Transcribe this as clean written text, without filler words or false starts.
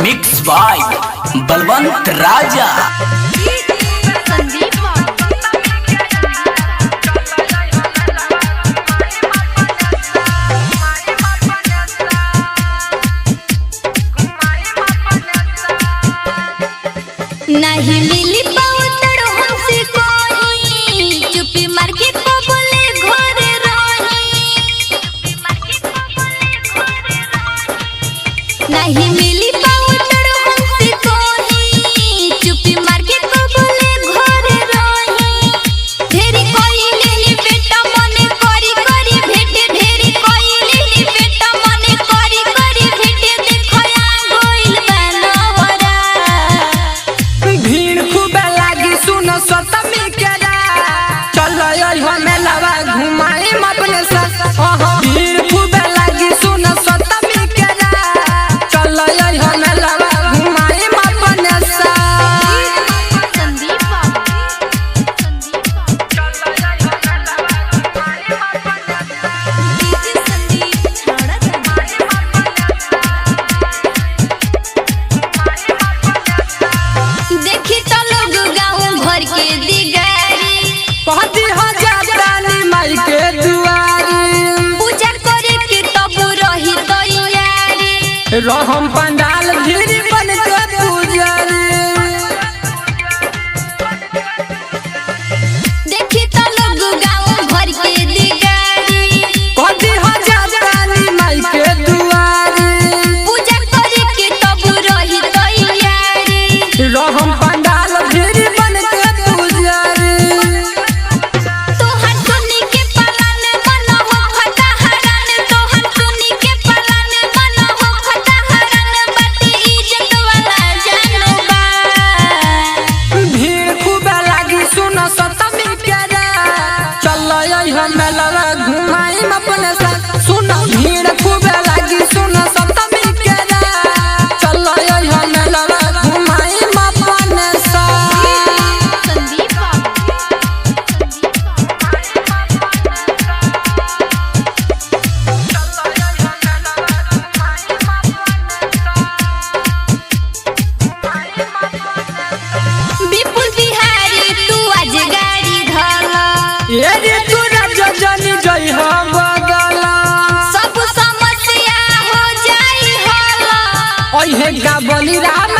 Mix by Balwant राजा। नहीं मिली पाउतर हमसे कोई, चुपी मार के को बोले घरे रही। नहीं मिली पाउतर हमसे कोई, चुपी मार के को बोले घरे रही। ढेरी कोई लेनी बेटा मने करी करी भेटे, ढेरी कोई लेनी बेटा मने करी करी भेटे। देखया गोइल बनवरा भीड़ खूब लागी सुनो सतमी के रात, चलो हमें लवा घुमाए अपने साथ। भीड़ खूब लागी सुनो सतमी के रात, चलो हमें लवा घुमाए अपने साथ। संदीप देखी तो लोग गाँव भर के दिगारी, पहुंची हो जातानी माई के दुआरी। पूजा करे के तब रही तैयारी। रहम पंडाल भीड़ बन के पुजारी। देखी तो लोग गाँव भर के दिगारी, पहुंची हो जातानी माई के दुआरी। पूजा करे के तब रही तैयारी। रहम पंडाल भीड़ बन के पुजारी। तोहर सुनी के पलान मन हो खता हरान, तोहर सुनी के पलान मन हो खता हरान। बाटे इज्जत वाला जानबा भीड़ खूब लागी सुनो सतमी के रात, चलो हमें लवा घुमाई अपने साथ। सुनो भीड़ खूब लागी सुनो सतमी के रात, चलो हमें लवा घुमाई अपने साथ। संदीप विपुल बिहारी तू आज गाड़ी धला, ये रे तू राजा जानी जई हम बगला। सब समस्या हो जाई हला। ओहे का बलि राम